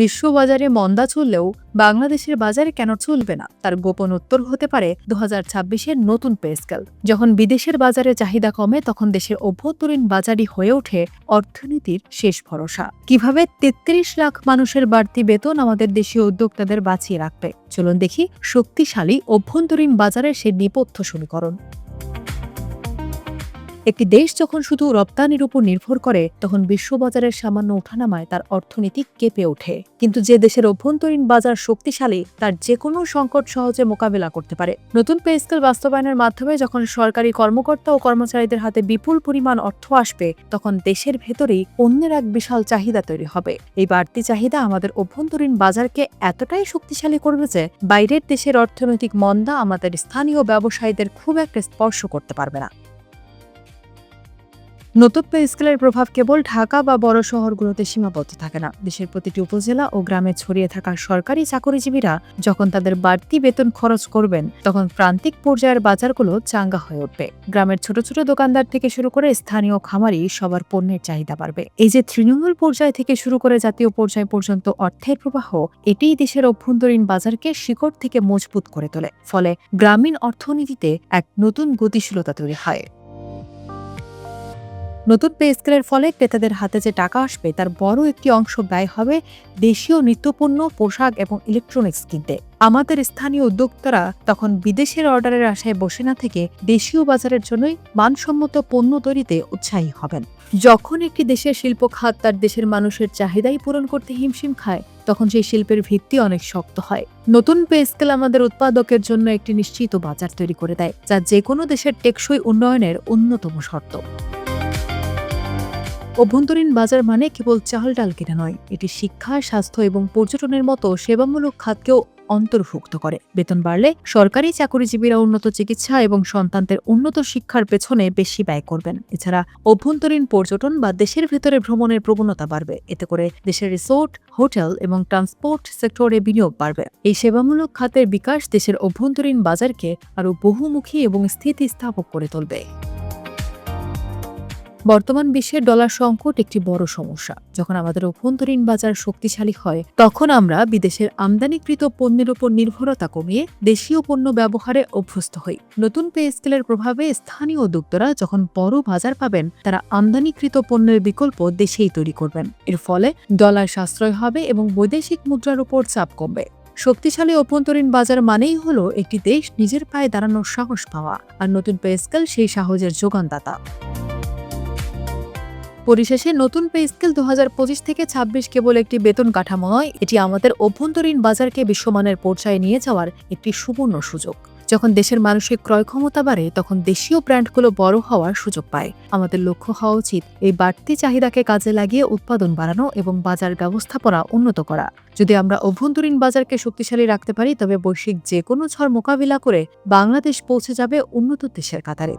বিশ্ববাজারে মন্দা চললেও বাংলাদেশের বাজারে কেন চলবে না, তার গোপন উত্তর হতে পারে 2026-এর নতুন পে স্কেল। যখন বিদেশের বাজারে চাহিদা কমে তখন দেশের অভ্যন্তরীণ বাজারই হয়ে ওঠে অর্থনীতির শেষ ভরসা। কিভাবে 33 লাখ মানুষের বাড়তি বেতন আমাদের দেশীয় উদ্যোক্তাদের বাঁচিয়ে রাখবে, চলুন দেখি শক্তিশালী অভ্যন্তরীণ বাজারের সে নেপথ্য সমীকরণ। একটি দেশ যখন শুধু রপ্তানির উপর নির্ভর করে তখন বিশ্ববাজারের সামান্য ওঠানামায় তার অর্থনীতি কেঁপে ওঠে। কিন্তু যে দেশের অভ্যন্তরীণ বাজার শক্তিশালী তার যে কোনো সংকট সহজে মোকাবেলা করতে পারে। নতুন পে স্কেল বাস্তবায়নের মাধ্যমে যখন সরকারি কর্মকর্তা ও কর্মচারীদের হাতে বিপুল পরিমাণ অর্থ আসবে তখন দেশের ভেতরেই পণ্যের এক বিশাল চাহিদা তৈরি হবে। এই বাড়তি চাহিদা আমাদের অভ্যন্তরীণ বাজারকে এতটাই শক্তিশালী করবে যে বাইরের দেশের অর্থনৈতিক মন্দা আমাদের স্থানীয় ব্যবসায়ীদের খুব একটা স্পর্শ করতে পারবে না। নতুন পে স্কেলের প্রভাব কেবল ঢাকা বা বড় শহরগুলোতে সীমাবদ্ধ থাকে না। দেশের প্রতিটি উপজেলা ও গ্রামে ছড়িয়ে থাকা সরকারি চাকরিজীবীরা যখন তাদের বাড়তি বেতন খরচ করবেন তখন প্রান্তিক পর্যায়ের বাজারগুলো চাঙ্গা হয়ে উঠবে। গ্রামের ছোট ছোট দোকানদার থেকে শুরু করে স্থানীয় খামারি সবার পণ্যের চাহিদা বাড়বে। এই যে তৃণমূল পর্যায় থেকে শুরু করে জাতীয় পর্যায় পর্যন্ত অর্থের প্রবাহ, এটিই দেশের অভ্যন্তরীণ বাজারকে শিকড় থেকে মজবুত করে তোলে। ফলে গ্রামীণ অর্থনীতিতে এক নতুন গতিশীলতা তৈরি হয়। নতুন পে স্কেলের ফলে ক্রেতাদের হাতে যে টাকা আসবে তার বড় একটি অংশ ব্যয় হবে দেশীয় নিত্যপণ্য, পোশাক এবং ইলেকট্রনিক্স কিনতে। আমাদের স্থানীয় উদ্যোক্তারা তখন বিদেশের অর্ডারের আশায় বসে না থেকে দেশীয় বাজারের জন্যই মানসম্মত পণ্য তৈরিতে উৎসাহী হবেন। যখন একটি দেশের শিল্প খাত তার দেশের মানুষের চাহিদাই পূরণ করতে হিমশিম খায় তখন সেই শিল্পের ভিত্তি অনেক শক্ত হয়। নতুন পে স্কেল আমাদের উৎপাদকের জন্য একটি নিশ্চিত বাজার তৈরি করে দেয়, যা যে কোনো দেশের টেকসই উন্নয়নের অন্যতম শর্ত। অভ্যন্তরীণ বাজার মানে কেবল চাল ডাল কেনা নয়, এটি শিক্ষা, স্বাস্থ্য এবং পর্যটনের মতো সেবামূলক খাতকেও অন্তর্ভুক্ত করে। বেতন বাড়লে সরকারি চাকরিজীবীরা উন্নত চিকিৎসা এবং সন্তানদের উন্নত শিক্ষার পেছনে বেশি ব্যয় করবেন। এছাড়া অভ্যন্তরীণ পর্যটন বা দেশের ভেতরে ভ্রমণের প্রবণতা বাড়বে। এতে করে দেশের রিসোর্ট, হোটেল এবং ট্রান্সপোর্ট সেক্টরে বিনিয়োগ বাড়বে। এই সেবামূলক খাতের বিকাশ দেশের অভ্যন্তরীণ বাজারকে আরও বহুমুখী এবং স্থিতিস্থাপক করে তুলবে। বর্তমান বিশ্বে ডলার সংকট একটি বড় সমস্যা। যখন আমাদের অভ্যন্তরীণ বাজার শক্তিশালী হয় তখন আমরা বিদেশের আমদানিকৃত পণ্যের উপর নির্ভরতা কমিয়ে দেশীয় পণ্য ব্যবহারে অভ্যস্ত হই। নতুন পে স্কেলের প্রভাবে স্থানীয় উদ্যোক্তারা যখন বড় বাজার পাবেন তারা আমদানিকৃত পণ্যের বিকল্প দেশেই তৈরি করবেন। এর ফলে ডলার সাশ্রয় হবে এবং বৈদেশিক মুদ্রার উপর চাপ কমবে। শক্তিশালী অভ্যন্তরীণ বাজার মানেই হলো একটি দেশ নিজের পায়ে দাঁড়ানোর সাহস পাওয়া, আর নতুন পে স্কেল সেই সাহসের যোগানদাতা। পরিশেষে নতুন পে স্কেল 2025 থেকে 26 কেবল একটি বেতন কাঠামো নয়, এটি আমাদের অভ্যন্তরীণ বাজারকে বিশ্বমানের পর্যায়ে নিয়ে যাওয়ার একটি সুবর্ণ সুযোগ। যখন দেশের মানুষের ক্রয় ক্ষমতা বাড়ে তখন দেশীয় ব্র্যান্ডগুলো বড় হওয়ার সুযোগ পায়। আমাদের লক্ষ্য হওয়া উচিত এই বাড়তি চাহিদাকে কাজে লাগিয়ে উৎপাদন বাড়ানো এবং বাজার ব্যবস্থাপনা উন্নত করা। যদি আমরা অভ্যন্তরীণ বাজারকে শক্তিশালী রাখতে পারি তবে বৈশ্বিক যে কোনো ঝড় মোকাবিলা করে বাংলাদেশ পৌঁছে যাবে উন্নত দেশের কাতারে।